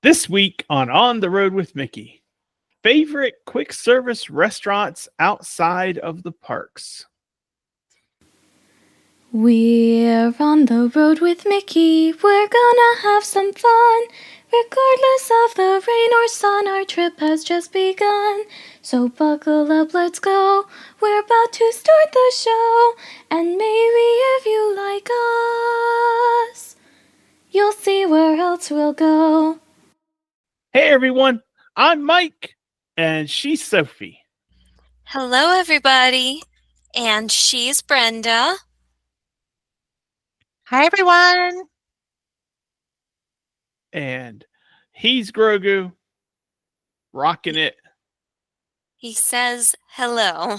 This week on the Road with Mickey, favorite quick service restaurants outside of the parks. We're on the road with Mickey. We're gonna have some fun. Regardless of the rain or sun, our trip has just begun. So buckle up, let's go. We're about to start the show. And maybe if you like us, you'll see where else we'll go. Hey everyone, I'm Mike, and she's Sophie. Hello, everybody. And she's Brenda. Hi, everyone. And he's Grogu, rocking it. He says hello.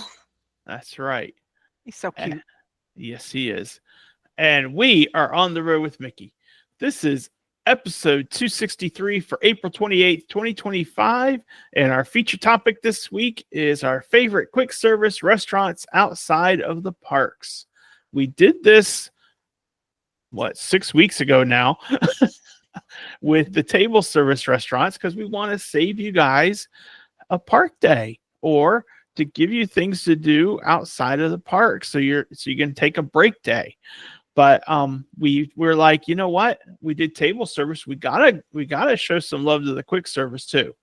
That's right. He's so cute. Yes, he is. And we are on the road with Mickey. This is episode 263 for April 28th, 2025. And our feature topic this week is our favorite quick service restaurants outside of the parks. We did this, 6 weeks ago now with the table service restaurants because we want to save you guys a park day or to give you things to do outside of the park so you can take a break day. But we're like, you know what? We did table service. We gotta show some love to the quick service too.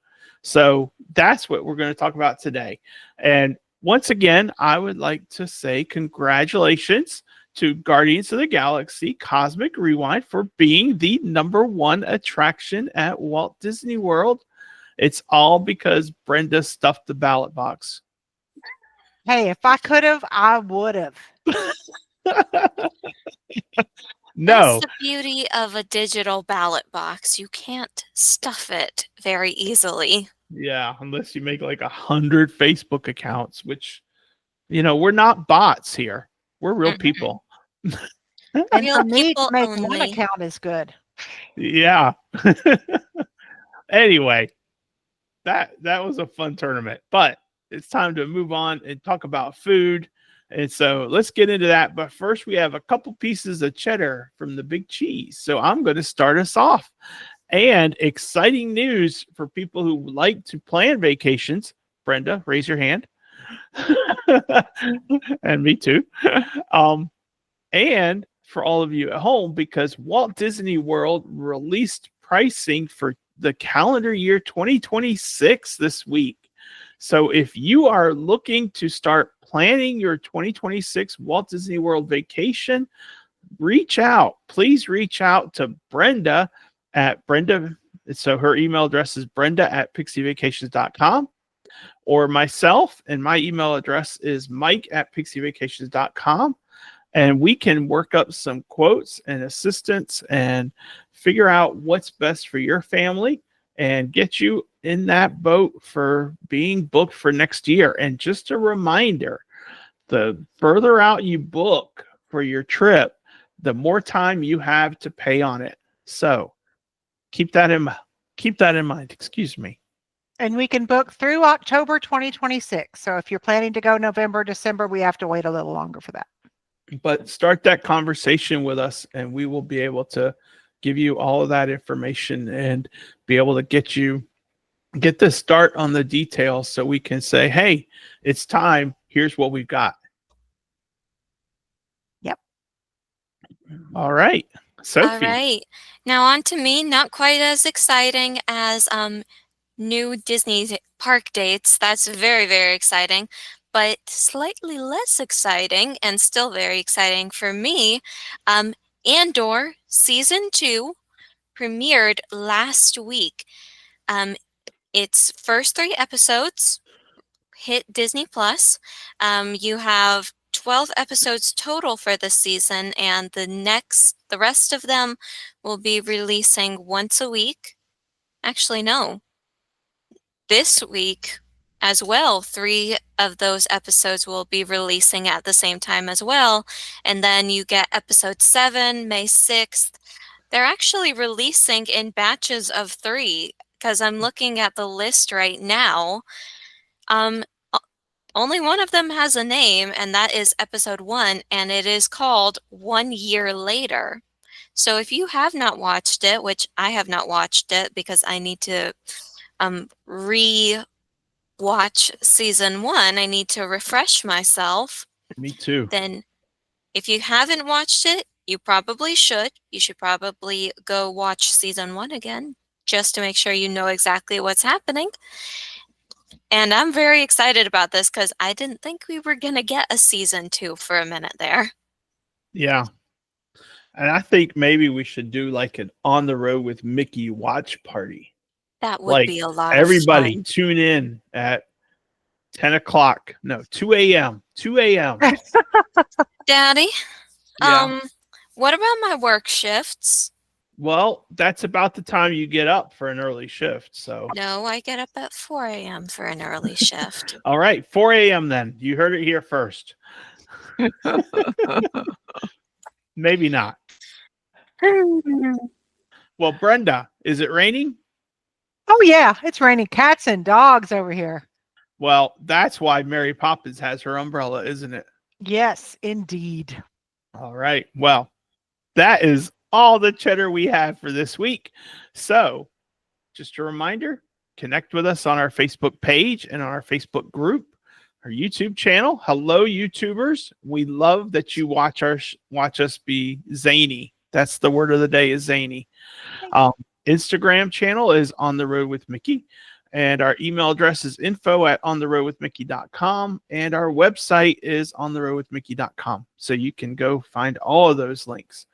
So that's what we're going to talk about today. And once again, I would like to say congratulations to Guardians of the Galaxy Cosmic Rewind for being the #1 attraction at Walt Disney World. It's all because Brenda stuffed the ballot box. Hey, if I could have, I would have. No. That's the beauty of a digital ballot box. You can't stuff it very easily. Yeah, unless you make like 100 Facebook accounts, which, we're not bots here. We're real people. And Real for me, people to make one only. account is good. Yeah. Anyway, that was a fun tournament, but it's time to move on and talk about food. And so let's get into that. But first, we have a couple pieces of cheddar from the big cheese. So I'm going to start us off. And exciting news for people who like to plan vacations. Brenda, raise your hand. And me too. And for all of you at home, because Walt Disney World released pricing for the calendar year 2026 this week. So if you are looking to start planning your 2026 Walt Disney World vacation, please reach out to Brenda at Brenda. So her email address is brenda@pixievacations.com, or myself, and my email address is mike@pixievacations.com. And we can work up some quotes and assistance and figure out what's best for your family and get you in that boat for being booked for next year. And just a reminder, the further out you book for your trip, the more time you have to pay on it. So keep that in mind. Excuse me. And we can book through October 2026. So if you're planning to go November, December, we have to wait a little longer for that. But start that conversation with us, and we will be able to give you all of that information and be able to get the start on the details so we can say, hey, it's time. Here's what we've got. Yep. All right. Sophie. All right. Now on to me. Not quite as exciting as new Disney park dates. That's very, very exciting. But slightly less exciting and still very exciting for me. Andor Season 2 premiered last week. Its first 3 episodes hit Disney Plus. You have 12 episodes total for this season, and the rest of them will be releasing once a week. Actually, no. This week as well, 3 of those episodes will be releasing at the same time as well. And then you get episode 7, May 6th. They're actually releasing in batches of 3 because I'm looking at the list right now. Only one of them has a name, and that is episode 1, and it is called 1 Year Later. So if you have not watched it, which I have not watched it because I need to re-watch season 1, I need to refresh myself, Me too. then if you haven't watched it, you probably should. You should probably go watch season 1 again just to make sure you know exactly what's happening. And I'm very excited about this because I didn't think we were going to get a season 2 for a minute there. Yeah. And I think maybe we should do like an on the road with Mickey watch party. That would Like be a lot of everybody fun. tune in at 10 o'clock. No, 2 a.m. 2 a.m. Daddy, Yeah. what about my work shifts? Well, that's about the time you get up for an early shift. So, No, I get up at 4 a.m. for an early shift. all right, 4 a.m. then. You heard it here first. Maybe not. Well, Brenda, is it raining? Oh, yeah. It's raining cats and dogs over here. Well, that's why Mary Poppins has her umbrella, isn't it? Yes, indeed. All right. Well, that is all the cheddar we have for this week. So, just a reminder, connect with us on our Facebook page and on our Facebook group, our YouTube channel. Hello, YouTubers. We love that you watch us be zany. That's the word of the day, is zany. Instagram channel is On the Road with Mickey. And our email address is info@ontheroadwithmickey.com. And our website is ontheroadwithmickey.com. So you can go find all of those links.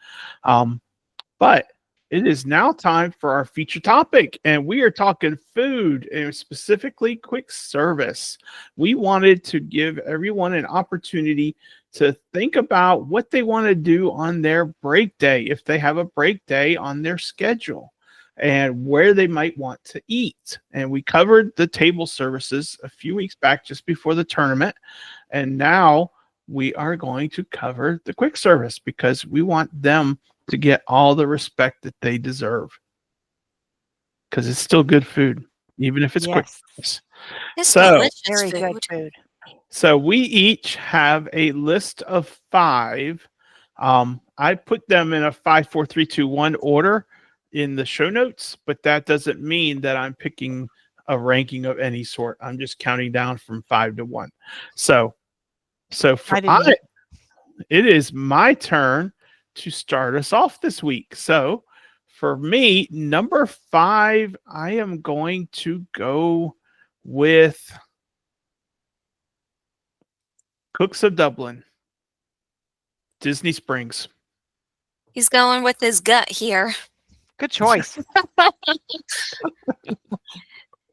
But it is now time for our feature topic. And we are talking food and specifically quick service. We wanted to give everyone an opportunity to think about what they want to do on their break day, if they have a break day on their schedule, and where they might want to eat. And we covered the table services a few weeks back just before the tournament. And now we are going to cover the quick service because we want them to get all the respect that they deserve. Because it's still good food, even if it's quick service. It's So, delicious Very food. good food. So we each have a list of 5. I put them in a 5, 4, 3, 2, 1 order in the show notes, but that doesn't mean that I'm picking a ranking of any sort. I'm just counting down from 5 to 1. So for it is my turn to start us off this week. So for me, number 5, I am going to go with Cooks of Dublin, Disney Springs. He's going with his gut here. Good choice.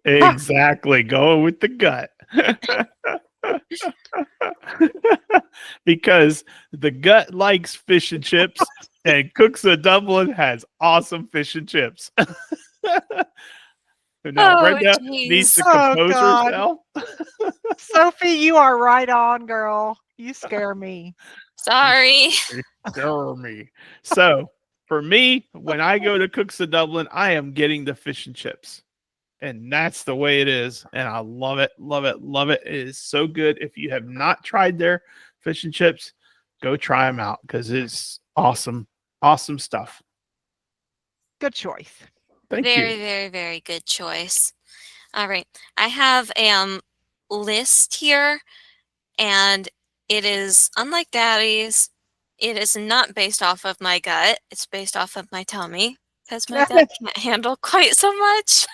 Exactly. Going with the gut. Because the gut likes fish and chips, and Cooks of Dublin has awesome fish and chips. Now, Brenda needs to compose herself. Sophie, you are right on, girl. You scare me. Sorry. Scare me. So, for me, when I go to Cooks of Dublin, I am getting the fish and chips. And that's the way it is. And I love it, love it, love it. It is so good. If you have not tried their fish and chips, go try them out because it's awesome. Awesome stuff. Good choice. Thank Very, you. very, very good choice. All right. I have a list here, and it is, unlike Daddy's, it is not based off of my gut. It's based off of my tummy because my gut can't handle quite so much.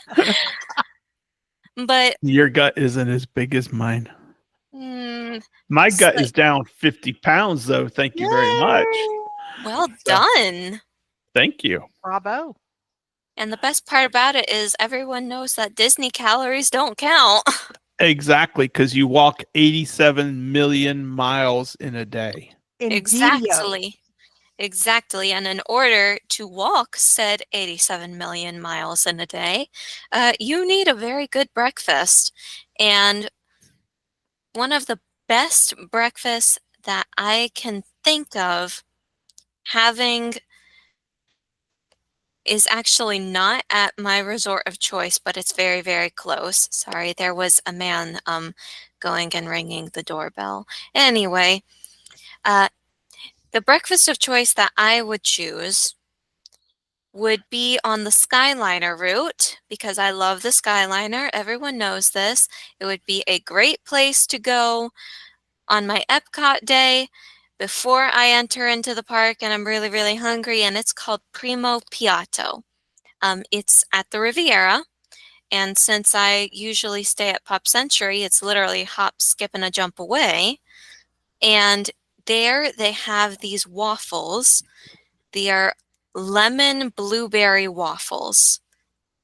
But your gut isn't as big as mine. My gut is down 50 pounds, though. Thank you very much. Well done. Thank you. Bravo. And the best part about it is everyone knows that Disney calories don't count. Exactly, because you walk 87 million miles in a day. Exactly. Exactly. And in order to walk said 87 million miles in a day, you need a very good breakfast. And one of the best breakfasts that I can think of having is actually not at my resort of choice, but it's very, very close. Sorry, there was a man going and ringing the doorbell. Anyway, the breakfast of choice that I would choose would be on the Skyliner route because I love the Skyliner. Everyone knows this. It would be a great place to go on my Epcot day before I enter into the park and I'm really, really hungry, and it's called Primo Piatto. It's at the Riviera, and since I usually stay at Pop Century, it's literally hop, skip, and a jump away. And there they have these waffles. They are lemon blueberry waffles.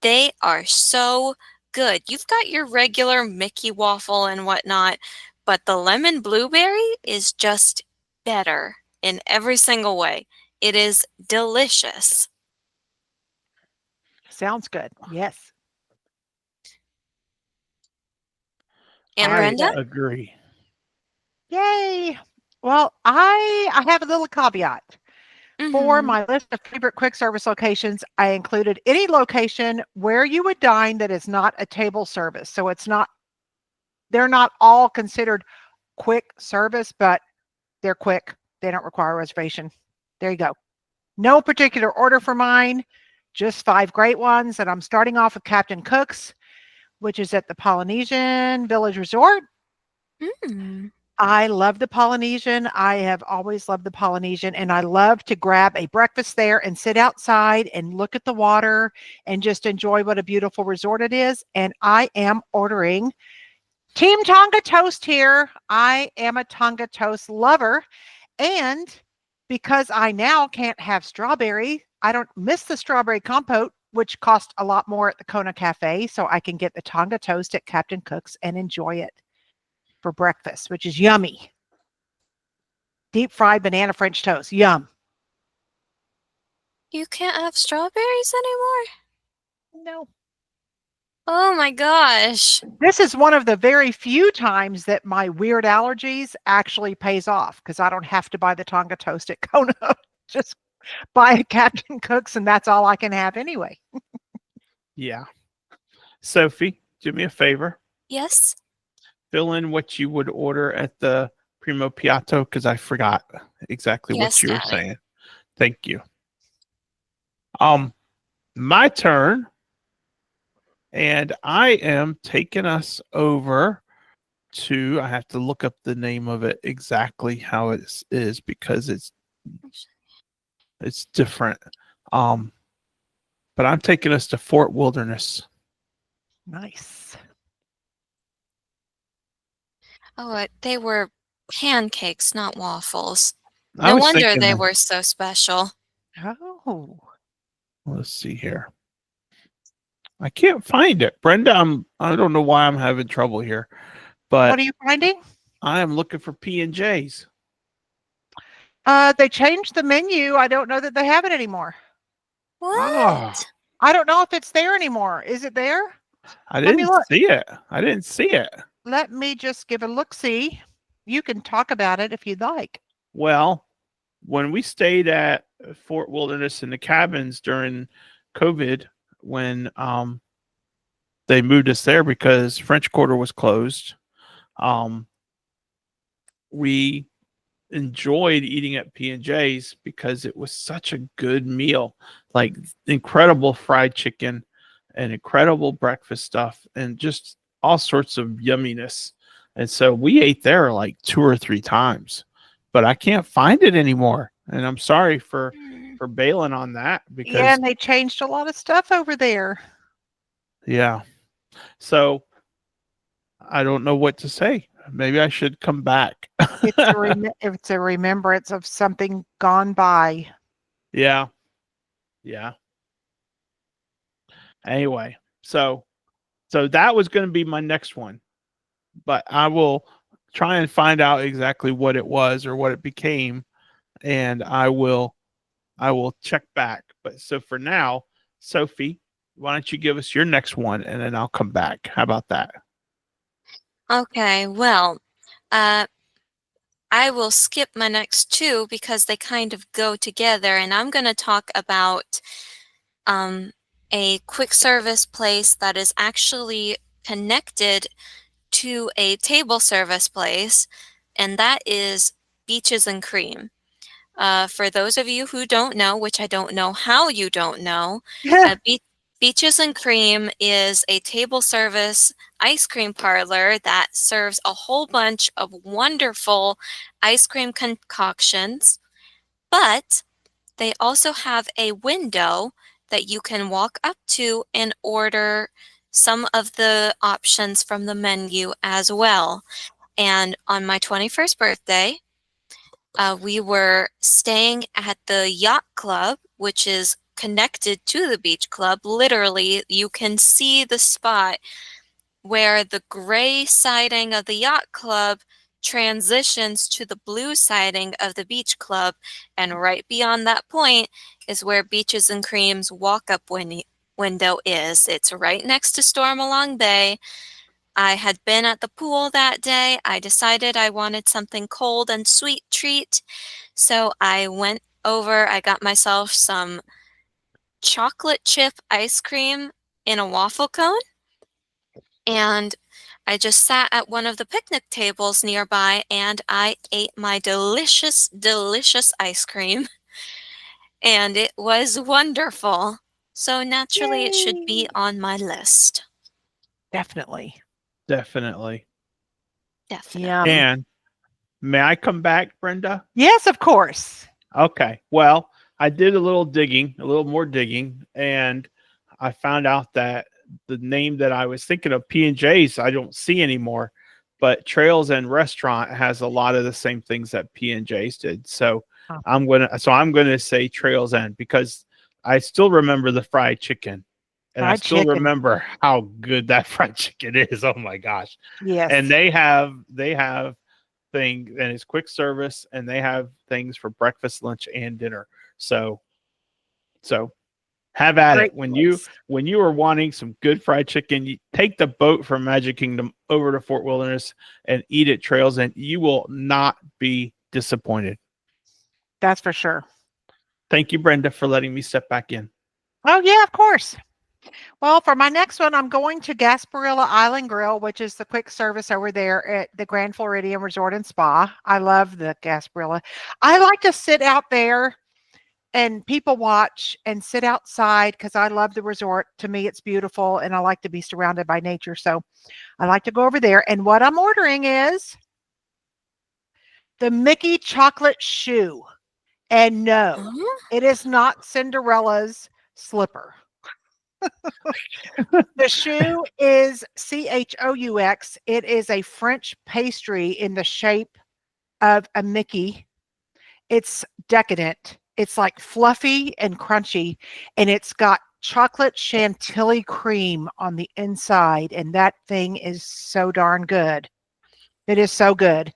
They are so good. You've got your regular Mickey waffle and whatnot, but the lemon blueberry is just better in every single way. It is delicious. Sounds good. Yes. And I Brenda? agree. Yay. Well, I have a little caveat. For Mhm. my list of favorite quick service locations, I included any location where you would dine that is not a table service. So they're not all considered quick service, but they're quick. They don't require a reservation. There you go. No particular order for mine, just 5 great ones. And I'm starting off with Captain Cook's, which is at the Polynesian Village Resort. Mm. I love the Polynesian. I have always loved the Polynesian, and I love to grab a breakfast there and sit outside and look at the water and just enjoy what a beautiful resort it is. And I am ordering Team Tonga Toast here. I am a Tonga Toast lover. And because I now can't have strawberry, I don't miss the strawberry compote, which cost a lot more at the Kona Cafe. So I can get the Tonga Toast at Captain Cook's and enjoy it for breakfast, which is yummy. Deep fried banana French toast. Yum. You can't have strawberries anymore? No. Oh my gosh. This is one of the very few times that my weird allergies actually pays off because I don't have to buy the Tonga toast at Kona. Just buy a Captain Cook's and that's all I can have anyway. Yeah. Sophie, do me a favor. Yes. Fill in what you would order at the Primo Piatto because I forgot exactly what Yes, you were Daddy. saying. Thank you. My turn. And I am taking us over to, I have to look up the name of it exactly how it is because it's different. But I'm taking us to Fort Wilderness. Nice. Oh, they were pancakes, not waffles. I No was wonder thinking they that. were so special. Oh. Let's see here. I can't find it. Brenda, I don't know why I'm having trouble here, but What are you finding? I am looking for P&J's. They changed the menu. I don't know that they have it anymore. What? Ah, I don't know if it's there anymore. Is it there? I Let me didn't look. see it. I didn't see it. Let me just give a look-see. You can talk about it if you'd like. Well, when we stayed at Fort Wilderness in the cabins during COVID, when they moved us there because French Quarter was closed, we enjoyed eating at P&J's because it was such a good meal, like incredible fried chicken and incredible breakfast stuff and just all sorts of yumminess. And so we ate there like 2 or 3 times, but I can't find it anymore. And I'm sorry for bailing on that because Yeah, and they changed a lot of stuff over there. yeah. So I don't know what to say. Maybe I should come back. It's a remembrance of something gone by. Yeah. Yeah. Anyway, so that was going to be my next one, but I will try and find out exactly what it was or what it became, and I will check back. But so for now, Sophie, why don't you give us your next one, and then I'll come back. How about that? Okay, well, I will skip my next 2 because they kind of go together, and I'm going to talk about a quick service place that is actually connected to a table service place, and that is Beaches and Cream. For those of you who don't know, which I don't know how you don't know, Beaches and Cream is a table service ice cream parlor that serves a whole bunch of wonderful ice cream concoctions, but they also have a window that you can walk up to and order some of the options from the menu as well. And on my 21st birthday, we were staying at the yacht club, which is connected to the beach club. Literally, you can see the spot where the gray siding of the yacht club transitions to the blue siding of the beach club. And right beyond that point is where Beaches and Cream's walk-up window is. It's right next to Stormalong Bay. I had been at the pool that day. I decided I wanted something cold and sweet treat. So I went over, I got myself some chocolate chip ice cream in a waffle cone. And I just sat at one of the picnic tables nearby and I ate my delicious, delicious ice cream. And it was wonderful. So naturally, it should be on my list. Definitely. Definitely. Definitely. Yum. And may I come back, Brenda? Yes, of course. Okay. Well, I did a little more digging, and I found out that the name that I was thinking of, P&J's, I don't see anymore, but Trails End Restaurant has a lot of the same things that P&J's did. So I'm gonna say Trails End because I still remember the fried chicken. And I still remember how good that fried chicken is. Oh my gosh. Yes. And they have things, and it's quick service, and they have things for breakfast, lunch, and dinner. So have at it. When you are wanting some good fried chicken, you take the boat from Magic Kingdom over to Fort Wilderness and eat at Trails, and you will not be disappointed. That's for sure. Thank you, Brenda, for letting me step back in. Oh yeah, of course. Well, for my next one, I'm going to Gasparilla Island Grill, which is the quick service over there at the Grand Floridian Resort and Spa. I love the Gasparilla. I like to sit out there and people watch and sit outside because I love the resort. To me, it's beautiful, and I like to be surrounded by nature. So I like to go over there. And what I'm ordering is the Mickey chocolate shoe. And no, it is not Cinderella's slipper. The shoe is Chaux. It is a French pastry in the shape of a Mickey. It's decadent. It's like fluffy and crunchy, and it's got chocolate chantilly cream on the inside, and that thing is so darn good. It is so good.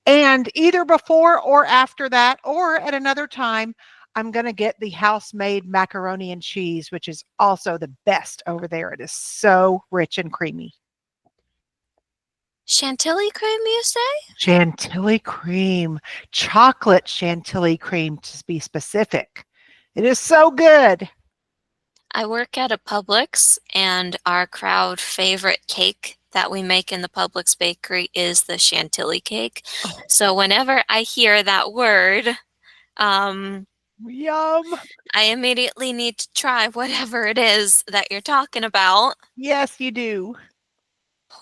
And either before or after that, or at another time, I'm going to get the house-made macaroni and cheese, which is also the best over there. It is so rich and creamy. Chantilly cream, you say? Chantilly cream. Chocolate chantilly cream, to be specific. It is so good. I work at a Publix, and our crowd favorite cake that we make in the Publix bakery is the Chantilly cake. Oh. So whenever I hear that word, yum, I immediately need to try whatever it is that you're talking about. Yes, you do.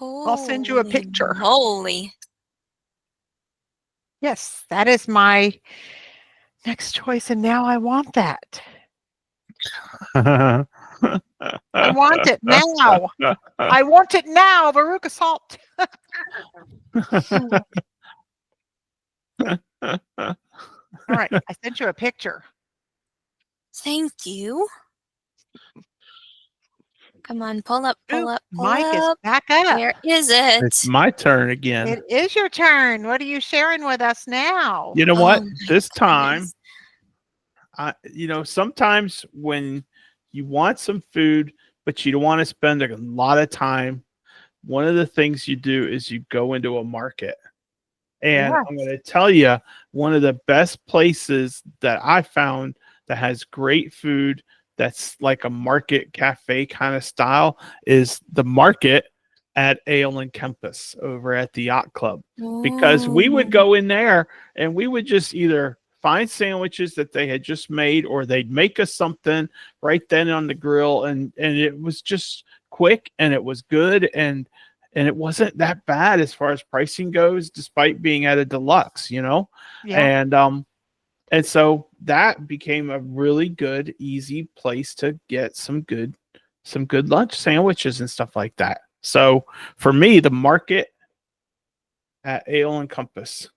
I'll send you a picture. Holy. Yes, that is my next choice, and now I want that. I want it now. I want it now, Veruca Salt. All right, I sent you a picture. Thank you. Come on, pull up. Mike is back up. Where is it? It's my turn again. It is your turn. What are you sharing with us now? You know what? This time, sometimes when you want some food, but you don't want to spend a lot of time, one of the things you do is you go into a market. And yes. I'm going to tell you, one of the best places that I found that has great food that's like a market cafe kind of style is the market at Ale and Compass over at the Yacht Club. Because we would go in there and we would just either find sandwiches that they had just made, or they'd make us something right then on the grill, and it was just quick and it was good, and it wasn't that bad as far as pricing goes, despite being at a deluxe, Yeah. And so that became a really good, easy place to get some good lunch sandwiches and stuff like that. So for me, the market at Ale and Compass.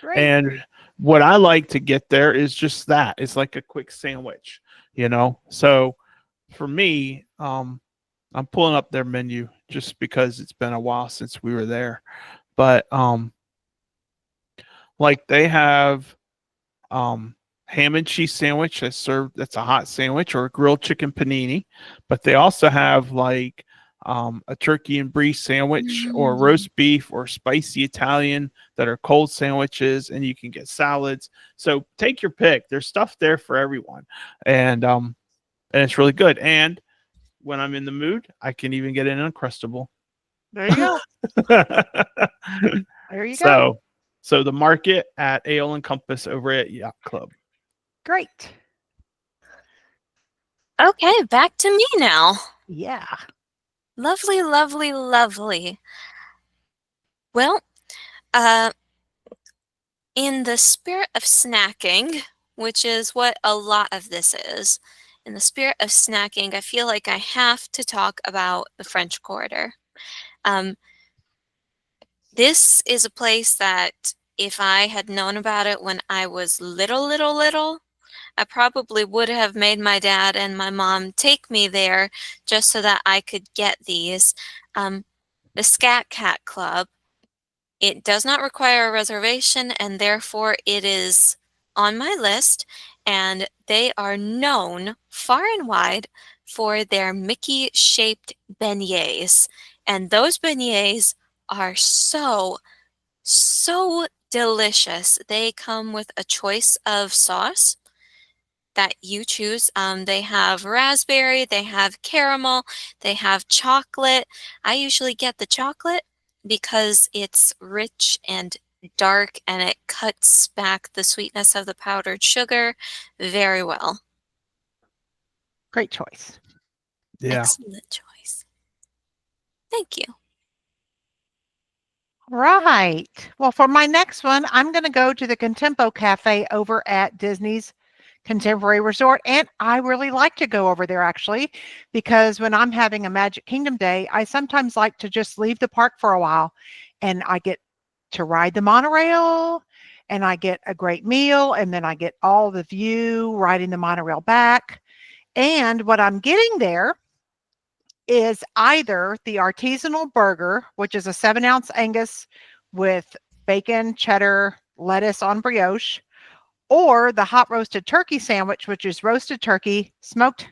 Great. And what I like to get there is just that. It's like a quick sandwich, So for me, I'm pulling up their menu just because it's been a while since we were there. But like they have ham and cheese sandwich that's served, that's a hot sandwich, or a grilled chicken panini. But they also have like a turkey and brie sandwich, or roast beef, or spicy Italian that are cold sandwiches, and you can get salads. So take your pick. There's stuff there for everyone, and it's really good. And when I'm in the mood, I can even get an Uncrustable. There you go. There you go. So the market at Ale and Compass over at Yacht Club. Great. Okay, back to me now. Yeah. Lovely, lovely, lovely. Well, in the spirit of snacking, which is what a lot of this is, in the spirit of snacking, I feel like I have to talk about the French Quarter. This is a place that if I had known about it when I was little, I probably would have made my dad and my mom take me there just so that I could get these. The Scat Cat Club, it does not require a reservation, and therefore it is on my list, and they are known far and wide for their Mickey-shaped beignets, and those beignets are so delicious. They come with a choice of sauce that you choose. They have raspberry, they have caramel, they have chocolate. I usually get the chocolate because it's rich and dark, and it cuts back the sweetness of the powdered sugar very well. Great choice. Yeah. Excellent choice. Thank you. Right. Well, for my next one, I'm going to go to the Contempo Cafe over at Disney's Contemporary Resort. And I really like to go over there, actually, because when I'm having a Magic Kingdom day, I sometimes like to just leave the park for a while, and I get to ride the monorail, and I get a great meal, and then I get all the view riding the monorail back. And what I'm getting there is either the artisanal burger, which is a 7-ounce Angus with bacon, cheddar, lettuce on brioche, or the hot roasted turkey sandwich, which is roasted turkey, smoked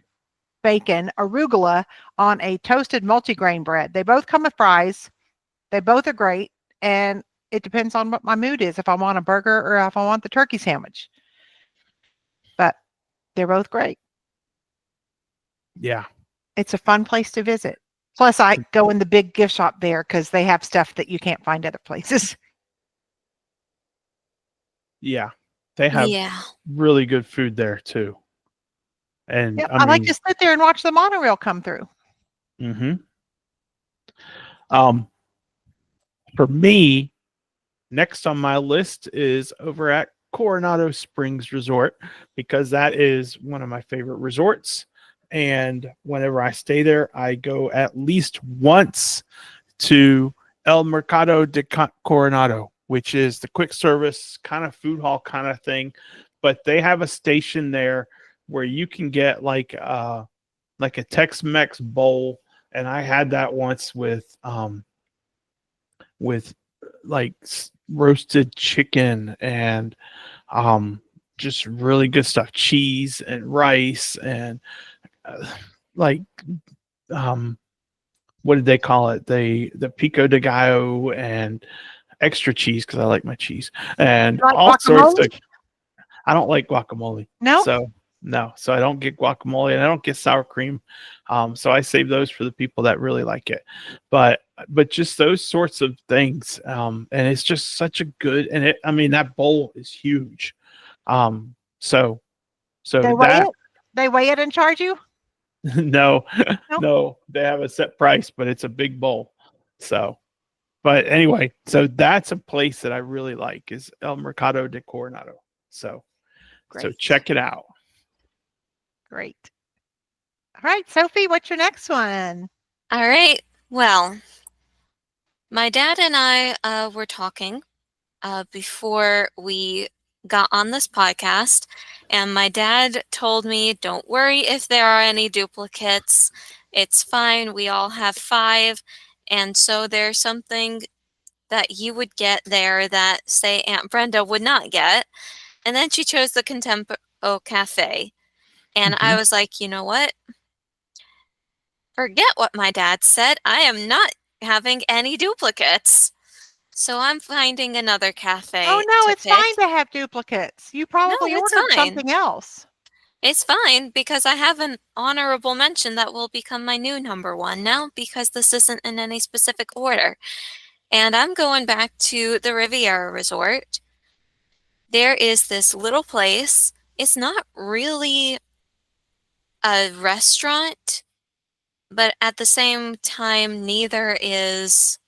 bacon, arugula on a toasted multigrain bread. They both come with fries. They both are great. And it depends on what my mood is, if I want a burger or if I want the turkey sandwich. But they're both great. Yeah. It's a fun place to visit. Plus, I go in the big gift shop there because they have stuff that you can't find other places. Yeah. They have really good food there too. And yep, I like to sit there and watch the monorail come through. For me, next on my list is over at Coronado Springs Resort, because that is one of my favorite resorts. And whenever I stay there, I go at least once to El Mercado de Coronado, which is the quick service kind of food hall kind of thing. But they have a station there where you can get like a Tex-Mex bowl. And I had that once with like roasted chicken and just really good stuff, cheese and rice and what did they call it? The pico de gallo and extra cheese, because I like my cheese, and like all sorts guacamole? of. I don't like guacamole. No. So I don't get guacamole, and I don't get sour cream. So I save those for the people that really like it. But just those sorts of things, and it's just such a good. And that bowl is huge. So They weigh that it? They weigh it and charge you? no, No? no, they have a set price, but it's a big bowl. So, but anyway, so that's a place that I really like is El Mercado de Coronado. So Great. check it out. Great. All right, Sophie, what's your next one? All right. Well, my dad and I were talking before we got on this podcast, and my dad told me, "Don't worry if there are any duplicates. It's fine. We all have 5, and so there's something that you would get there that, say, Aunt Brenda would not get." And then she chose the Contempo Cafe, and I Mhm. was like, you know what? Forget what my dad said. I am not having any duplicates. So I'm finding another Oh, cafe no, to it's pick. fine to have duplicates. You No, probably it's ordered fine. something else. It's fine because I have an honorable mention that will become my new number 1 now because this isn't in any specific order. And I'm going back to the Riviera Resort. There is this little place. It's not really a restaurant, but at the same time, neither is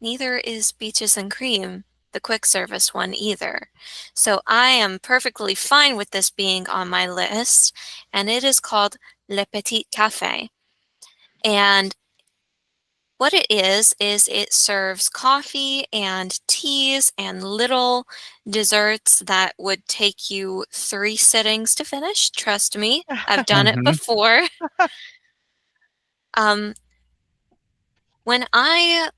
Beaches and Cream, the quick service one, either. So I am perfectly fine with this being on my list, and it is called Le Petit Café. And what it is it serves coffee and teas and little desserts that would take you 3 sittings to finish. Trust me, I've done it Mhm. before. Um, when I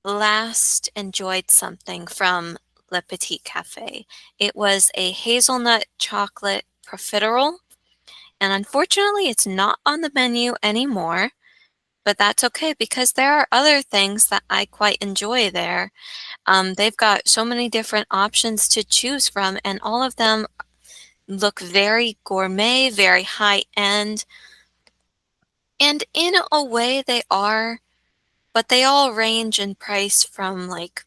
last enjoyed something from Le Petit Cafe, it was a hazelnut chocolate profiterole, and unfortunately, it's not on the menu anymore. But that's okay because there are other things that I quite enjoy there. They've got so many different options to choose from, and all of them look very gourmet, very high end, and in a way they are, but they all range in price from like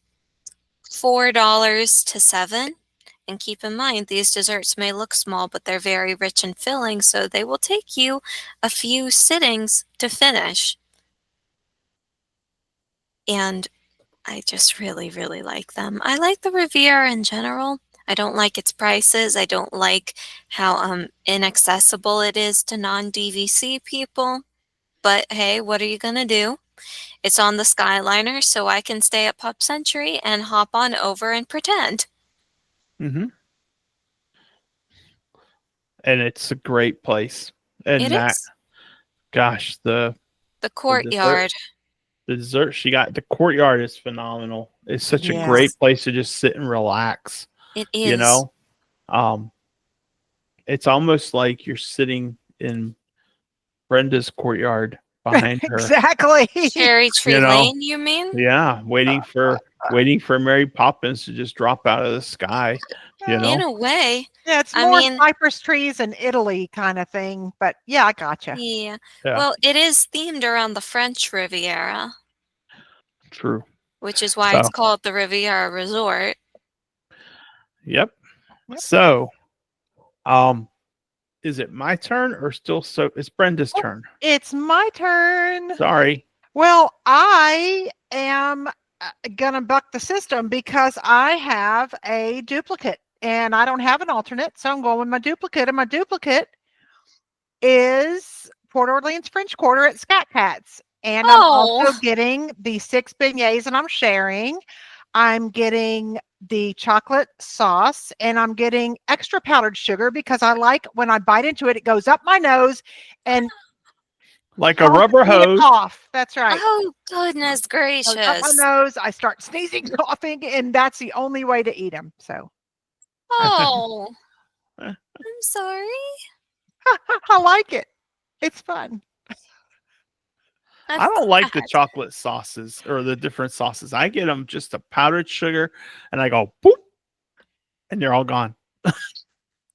$4 to $7. And keep in mind, these desserts may look small, but they're very rich and filling, so they will take you a few sittings to finish. And I just really, really like them. I like the Riviera in general. I don't like its prices. I don't like how inaccessible it is to non-DVC people. But hey, what are you gonna do? It's on the Skyliner, so I can stay at Pop Century and hop on over and pretend. Mhm. And it's a great place. It And that, is. gosh, The the dessert courtyard. the dessert she got, the courtyard is phenomenal. It's such a great Yes. place to just sit and relax, It you is. know? Um, it's almost like you're sitting in Brenda's courtyard behind her, Exactly. Cherry Tree you know? Lane, you mean? Yeah, waiting for Mary Poppins to just drop out of the sky, you In know? a way. Yeah, it's I more mean, cypress trees in Italy kind of thing. But yeah, I gotcha. yeah. Yeah, Well, it is themed around the French Riviera, true. which is why it's So, called the Riviera Resort. yep. Yep. So, um, is it my turn or still it's Brenda's Oh, turn? it's my turn. Sorry. Well, I am gonna buck the system because I have a duplicate and I don't have an alternate, so I'm going with my duplicate. And my duplicate is Port Orleans French Quarter at Scat Cats. And I'm Oh, also getting the 6 beignets and I'm sharing. I'm getting the chocolate sauce and I'm getting extra powdered sugar because I like when I bite into it, it goes up my nose and Like a causes rubber me to hose. cough. That's right. oh, goodness Goes up my gracious. nose, I start sneezing, coughing, and that's the only way to eat them. So Oh, I'm sorry. I like it. It's fun. I I don't like the thought. chocolate sauces or the different sauces. I get them just a powdered sugar and I go boop and they're all gone.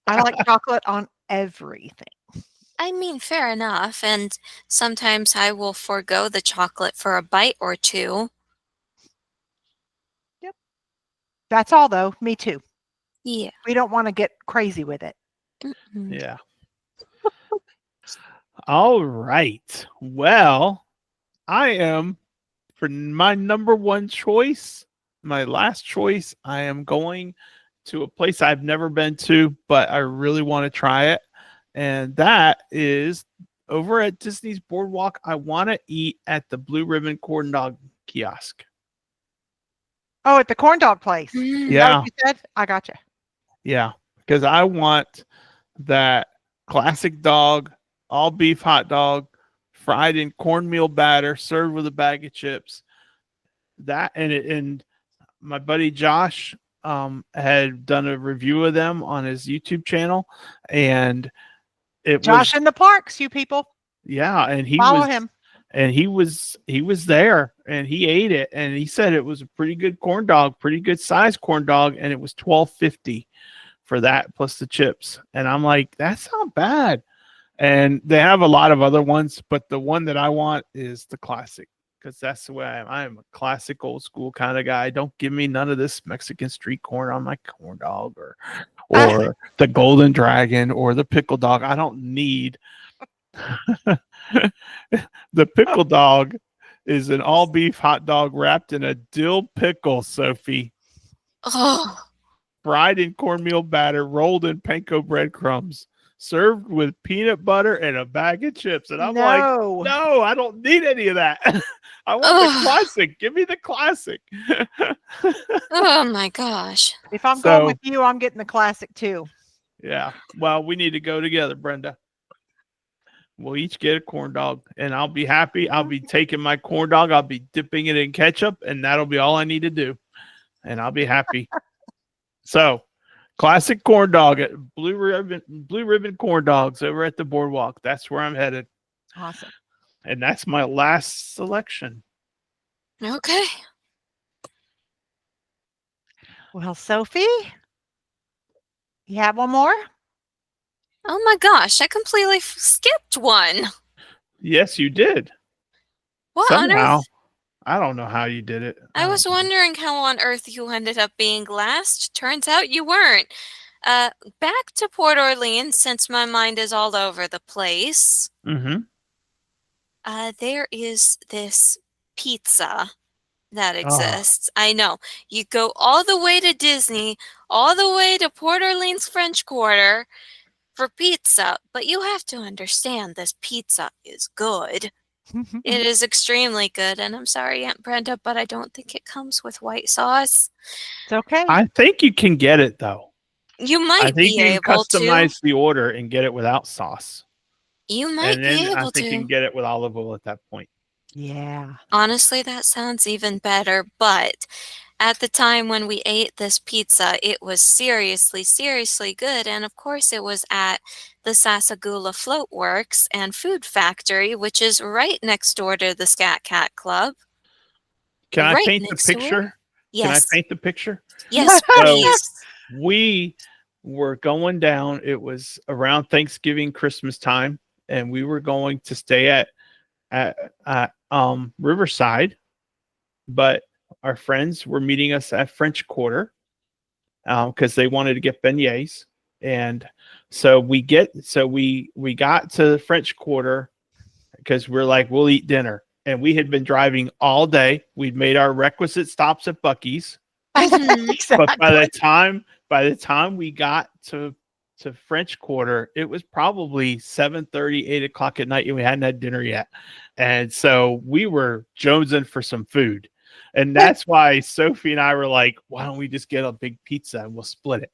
I like chocolate on everything. I mean, fair enough. And sometimes I will forego the chocolate for a bite or two. Yep. That's all though. Me too. Yeah. We don't want to get crazy with it. Mm-mm. Yeah. All right. Well, I am for my number one choice, my last choice. I am going to a place I've never been to, but I really want to try it. And that is over at Disney's Boardwalk. I want to eat at the Blue Ribbon Corn Dog Kiosk. Oh, at the corn dog place. Is Mm. that Yeah. what you said? I got you. Yeah. Because I want that classic dog, all beef hot dog, fried in cornmeal batter, served with a bag of chips. That and my buddy Josh had done a review of them on his YouTube channel, and it Josh was in the parks, you people. yeah, and Follow him. he was there and he ate it and he said it was a pretty good corn dog, pretty good size corn dog, and it was $12.50 for that plus the chips. And I'm like, that's not bad. And they have a lot of other ones, but the one that I want is the classic because that's the way I am. I am a classic old school kind of guy. Don't give me none of this Mexican street corn on my corn dog or the golden dragon or the pickle dog. I don't need the pickle dog is an all beef hot dog wrapped in a dill pickle, Sophie, Oh. fried in cornmeal batter, rolled in panko breadcrumbs, served with peanut butter and a bag of chips. And I'm like, No. no, I don't need any of that. I want the Ugh. classic. Give me the classic. Oh my gosh. If I'm So- going with you, I'm getting the classic too. Yeah. Well, we need to go together, Brenda. We'll each get a corn dog and I'll be happy. I'll be taking my corn dog. I'll be dipping it in ketchup and that'll be all I need to do. And I'll be happy. So classic corn dog at Blue Ribbon Corn Dogs over at the Boardwalk. That's where I'm headed. Awesome. And that's my last selection. Okay. Well, Sophie, you have one more? Oh my gosh, I completely skipped one. Yes, you did. What on Somehow. earth? I don't know how you did it. I was don't know. wondering how on earth you ended up being last. Turns out you weren't. Back to Port Orleans, since my mind is all over the place. Mhm. There is this pizza that Ah. exists. I know. You go all the way to Disney, all the way to Port Orleans French Quarter for pizza, but you have to understand this pizza is good. It is extremely good, and I'm sorry, Aunt Brenda, but I don't think it comes with white sauce. It's okay. I think you can get it though. You I might think be you can able to. customize the order and get it without sauce. You might And be then I able think you can to. get it with olive oil at that point. Yeah. Honestly, that sounds even better, but at the time when we ate this pizza, it was seriously, seriously good. And of course, it was at the Sasagula Float Works and Food Factory, which is right next door to the Scat Cat Club. Can I Right paint the next door? picture? Yes. Can I paint the picture? Yes, So- please. We were going down. It was around Thanksgiving, Christmas time, and we were going to stay at Riverside, but our friends were meeting us at French Quarter because they wanted to get beignets. And so we got to the French Quarter because we're like, we'll eat dinner. And we had been driving all day. We'd made our requisite stops at Buc-ee's. Mhm. But by the time we got to French Quarter, it was probably 7:30, 8 o'clock at night, and we hadn't had dinner yet. And so we were jonesing for some food. And that's why Sophie and I were like, why don't we just get a big pizza and we'll split it?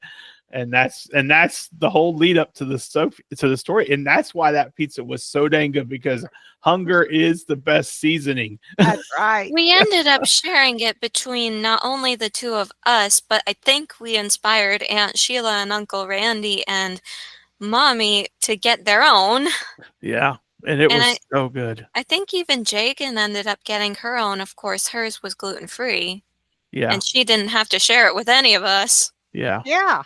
And that's the whole lead up to the story. And that's why that pizza was so dang good, because hunger is the best seasoning. That's right. We ended up sharing it between not only the two of us, but I think we inspired Aunt Sheila and Uncle Randy and Mommy to get their own. Yeah. And it And was so good. I think even Jagan ended up getting her own. Of course, hers was gluten-free, Yeah. and she didn't have to share it with any of us. Yeah. Yeah.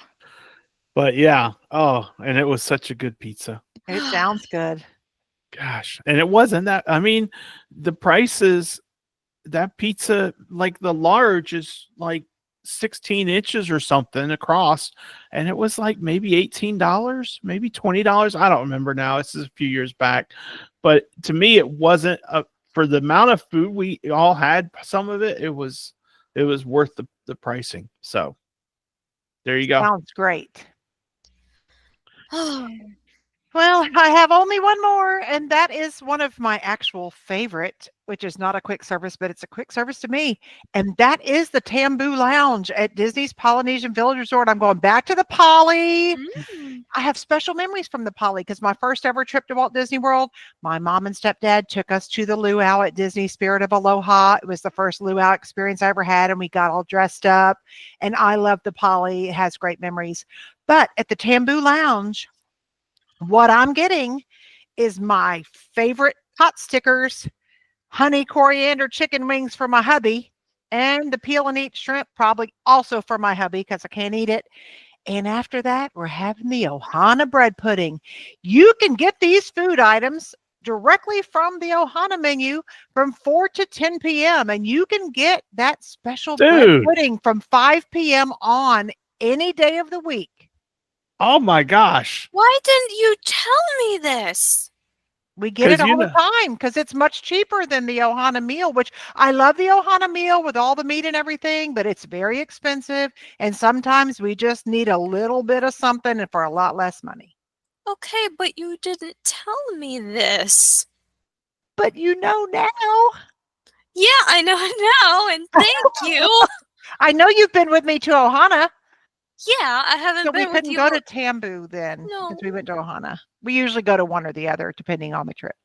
But yeah. Oh, and it was such a good pizza. It sounds good. Gosh. And it wasn't that, I mean, the prices, that pizza, like the large is like 16 inches or something across, and it was like maybe $18, maybe $20. I don't remember now. This is a few years back, but to me, it wasn't for the amount of food we all had. Some of it, it was worth the pricing. So there you go. Sounds great. Well, I have only one more, and that is one of my actual favorite, which is not a quick service, but it's a quick service to me. And that is the Tambu Lounge at Disney's Polynesian Village Resort. I'm going back to the Poly. I have special memories from the Poly because my first ever trip to Walt Disney World, my mom and stepdad took us to the luau at Disney Spirit of Aloha. It was the first luau experience I ever had, and we got all dressed up. And I love the Poly. It has great memories. But at the Tambu Lounge, what I'm getting is my favorite pot stickers, honey coriander chicken wings for my hubby, and the peel and eat shrimp, probably also for my hubby because I can't eat it. And after that, we're having the Ohana bread pudding. You can get these food items directly from the Ohana menu from 4 to 10 p.m. And you can get that special bread pudding from 5 p.m. on any day of the week. Oh my gosh. Why didn't you tell me this? We get it all the time because it's much cheaper than the Ohana meal, which I love the Ohana meal with all the meat and everything, but it's very expensive. And sometimes we just need a little bit of something for a lot less money. Okay, but you didn't tell me this. But you know now. Yeah, I know now, and thank you. I know you've been with me to Ohana. Yeah, I haven't been with you. We couldn't go to Tambu then because we went to Ohana. We usually go to one or the other depending on the trip.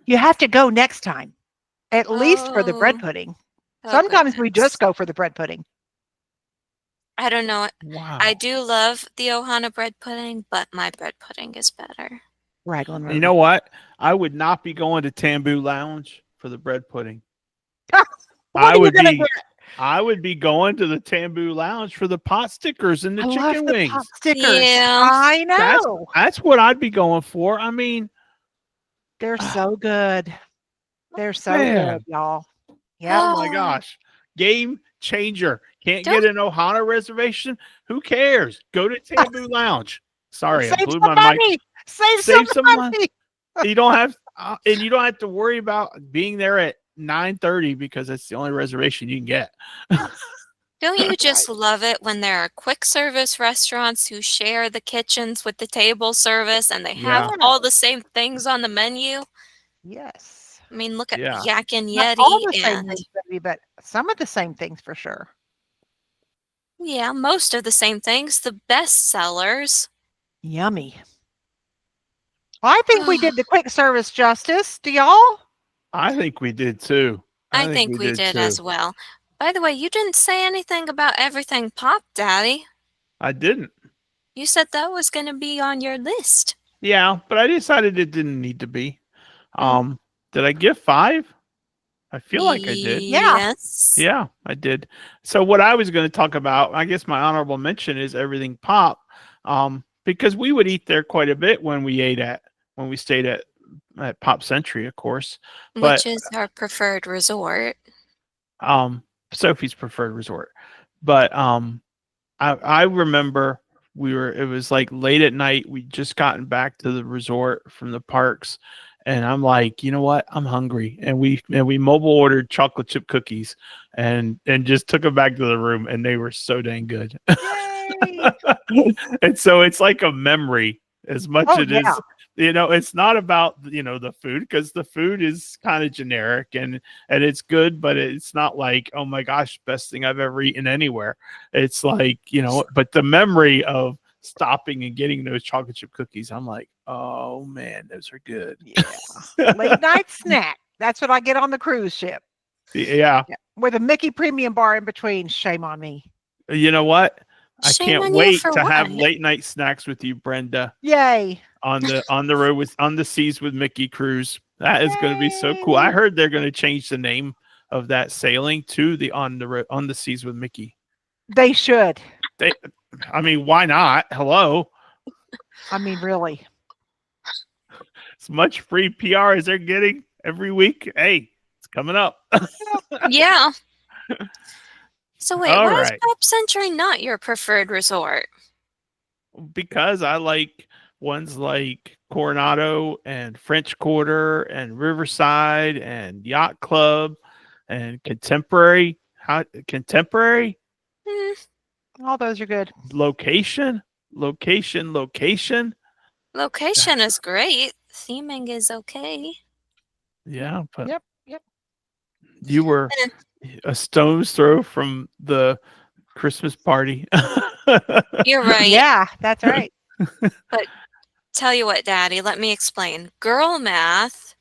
You have to go next time, at least for the bread pudding. Sometimes we just go for the bread pudding. I don't know. Wow. I do love the Ohana bread pudding, but my bread pudding is better. Raglan. You know what? I would not be going to Tambu Lounge for the bread pudding. I would be going to the Tambu Lounge for the pot stickers and the chicken wings. Pot stickers. Yeah. I know. That's what I'd be going for. I mean, they're so good. They're so good, y'all. Yeah. Oh my gosh. Game changer. Can't get an Ohana reservation? Who cares? Go to Tambu Lounge. Sorry, I blew my mic. Save some money. You don't have to worry about being there at 9:30 because it's the only reservation you can get. Don't you just love it when there are quick service restaurants who share the kitchens with the table service and they have all the same things on the menu? Yes. I mean, look at Yak and Yeti. Not all the same things, but some of the same things for sure. Yeah, most of the same things. The best sellers. Yummy. Well, I think we did the quick service justice. Do y'all? I think we did too. I think we did as well. By the way, you didn't say anything about everything pop, Daddy. I didn't. You said that was going to be on your list. Yeah, but I decided it didn't need to be. Did I give 5? I feel like I did. Yes. Yeah, I did. So what I was going to talk about, I guess my honorable mention is everything pop. Because we would eat there quite a bit when we stayed at Pop Century, of course. Which is our preferred resort. Sophie's preferred resort. But I remember it was like late at night. We'd just gotten back to the resort from the parks. And I'm like, you know what? I'm hungry. And we mobile ordered chocolate chip cookies and just took them back to the room. And they were so dang good. And so it's like a memory as much as it is. It's not about, the food, because the food is kind of generic and it's good, but it's not like, oh my gosh, best thing I've ever eaten anywhere. It's like, but the memory of stopping and getting those chocolate chip cookies, I'm like, oh man, those are good. Yeah. Late night snack. That's what I get on the cruise ship. Yeah. With a Mickey premium bar in between. Shame on me. You know what? I can't wait to have what? late night snacks with you, Brenda. Yay. On the road on the Seas with Mickey cruise. That is going to be so cool. I heard they're going to change the name of that sailing to the on the Seas with Mickey. They should. I mean, why not? Hello. I mean, really. As much free PR as they're getting every week. Hey, it's coming up. Yeah. So wait, All why is right. Pop Century not your preferred resort? Because I like ones like Coronado and French Quarter and Riverside and Yacht Club and Contemporary. Contemporary Hmm, All those are good. location, location. location is great. Theming is okay. Yeah, but Yep. you were Eh, a stone's throw from the Christmas party. You're right. Yeah, that's right. But tell you what, Daddy, let me explain. Girl math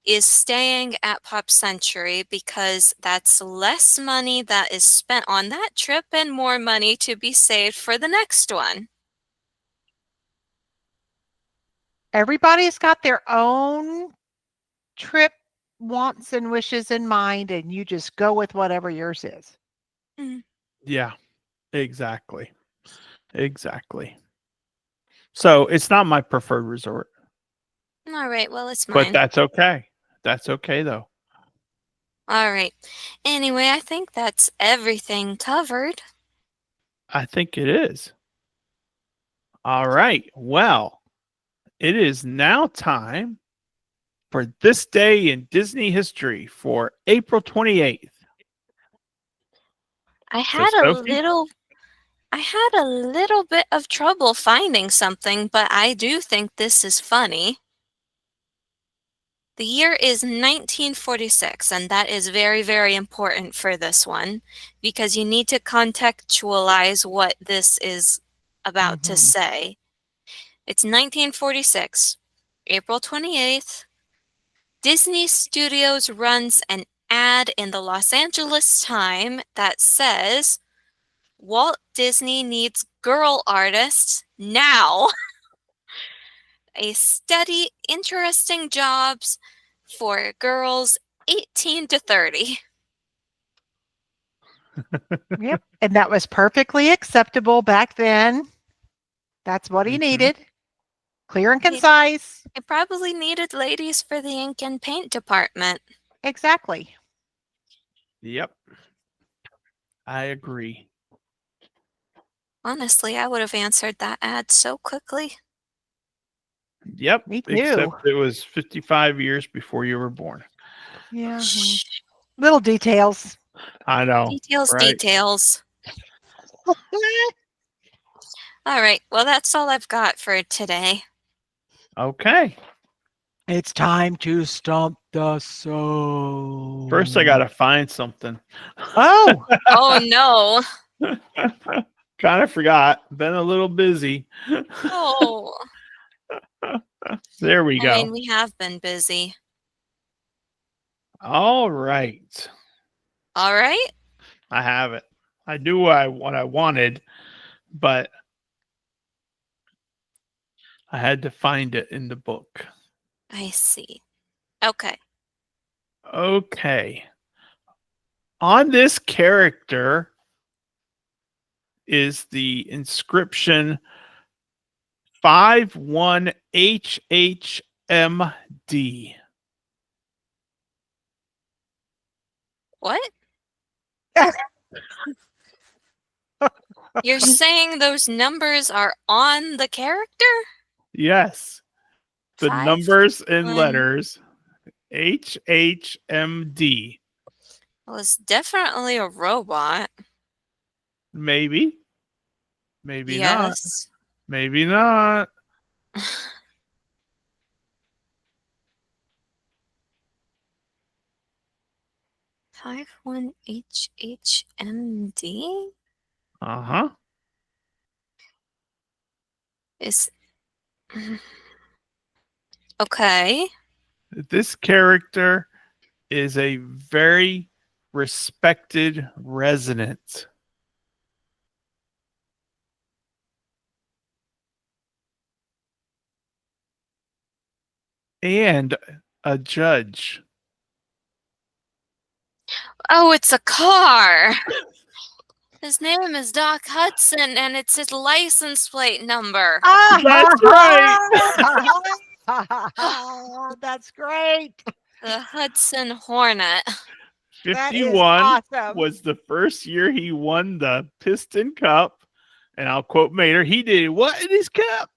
is staying at Pop Century because that's less money that is spent on that trip and more money to be saved for the next one. Everybody's got their own trip wants and wishes in mind, and you just go with whatever yours is. Mm, Yeah, exactly. Exactly. So it's not my preferred resort, all right, well, it's but mine. that's okay. That's okay though. All right. Anyway, I think that's everything covered. I think it is. All right. Well, it is now time for this day in Disney history for April 28th. I So, had a Sophie, little I had a little bit of trouble finding something, but I do think this is funny. The year is 1946, and that is very, very important for this one because you need to contextualize what this is about to Mhm. say. It's 1946, April 28th. Disney Studios runs an ad in the Los Angeles Times that says, Walt Disney needs girl artists now. A steady, interesting jobs for girls 18 to 30. Yep. And that was perfectly acceptable back then. That's what he Mhm. needed. Clear and It, concise. it probably needed ladies for the ink and paint department. Exactly. Yep, I agree. Honestly, I would have answered that ad so quickly. Yep, Me too. except it was 55 years before you were born. Yeah. Shh. Little details. I know, Details, right? details. All right, well, that's all I've got for today. Okay. It's time to stump the show. First, I got to find something. Oh, Oh, no. Kind of forgot. Been a little busy. Oh, There we I mean, go. we have been busy. All right. All right. I have it. I knew what I wanted, but I had to find it in the book. I see. Okay. Okay. On this character is the inscription 51HHMD. What? You're saying those numbers are on the character? Yes. The Five, numbers and one. letters HHMD. Well, it's definitely a robot. Maybe. Maybe not. Yes. Maybe not. 51HHMD Uh-huh. is okay. This character is a very respected resident. And a judge. Oh, it's a car. His name is Doc Hudson, and it's his license plate number. That's right. That's great. The Hudson Hornet. That is 51 awesome. was the first year he won the Piston Cup. And I'll quote Mater, he did what in his cup?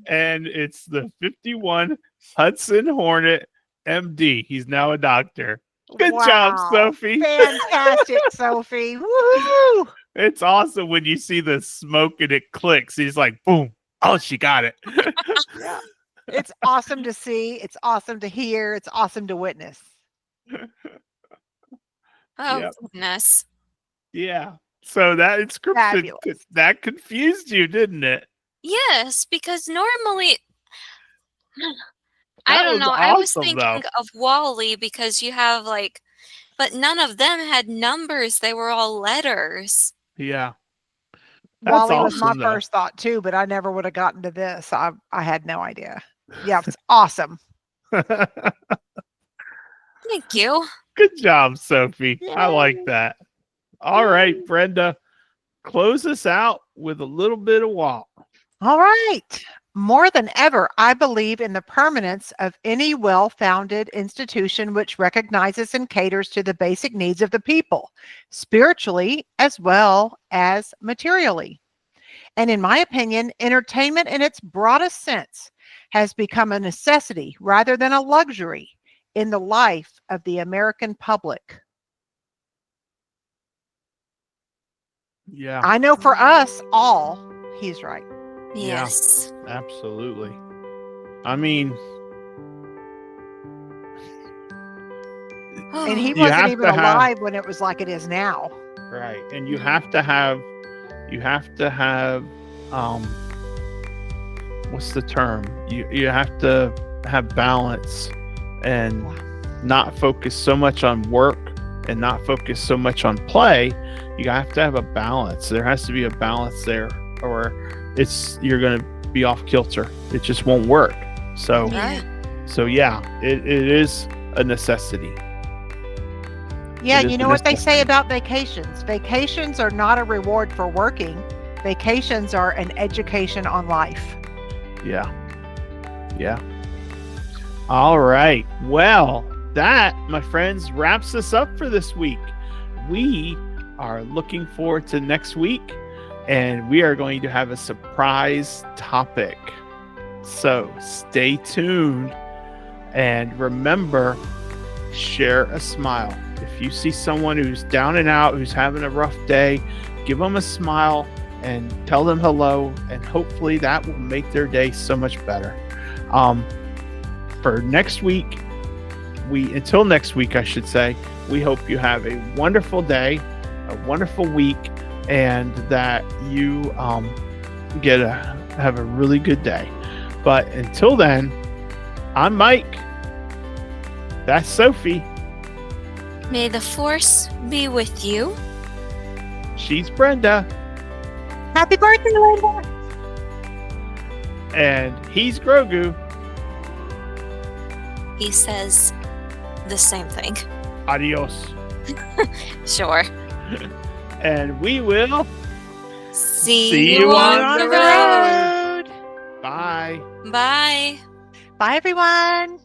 And it's the 51 Hudson Hornet MD. He's now a doctor. Good job, Wow. Sophie. Fantastic, Sophie. Woohoo! It's awesome when you see the smoke and it clicks. He's like, boom. Oh, she got it. Yeah. It's awesome to see. It's awesome to hear. It's awesome to witness. Oh, Yep. goodness. Yeah. So that inscription, Fabulous. that confused you, didn't it? Yes, because normally, I That don't was know. I was awesome, thinking though. of Wally because you have like, but none of them had numbers. They were all letters. Yeah. That's Wally was my awesome, though. first thought too, but I never would have gotten to this. I had no idea. Yeah, it's awesome. Thank you. Good job, Sophie. I like Yay. that. All right, Brenda, close us out with a little bit of Walt. All right. More than ever, I believe in the permanence of any well-founded institution which recognizes and caters to the basic needs of the people, spiritually as well as materially. And in my opinion, entertainment in its broadest sense has become a necessity rather than a luxury in the life of the American public. Yeah, I know for us all, he's right. Yeah. Yes. absolutely. I mean, And he You wasn't have even to have- alive when it was like it is now. right. And you have to have, what's the term? You have to have balance and not focus so much on work and not focus so much on play. You have to have a balance. There has to be a balance there, or you're going to be off kilter. It just won't work. So, Right. it is a necessity. Yeah, It is you a know what they say necessity. about vacations? Vacations are not a reward for working. Vacations are an education on life. Yeah. All right. Well, that, my friends, wraps us up for this week. We are looking forward to next week, and we are going to have a surprise topic. So stay tuned, and remember, share a smile. If you see someone who's down and out, who's having a rough day, give them a smile and tell them hello, and hopefully that will make their day so much better. For next week, until next week, I should say, we hope you have a wonderful day, a wonderful week, and that you have a really good day. But until then, I'm Mike. That's Sophie. May the force be with you. She's Brenda. Happy birthday, Linda! And he's Grogu. He says the same thing. Adios. Sure. And we will See you on the road. Bye. Bye. Bye, everyone.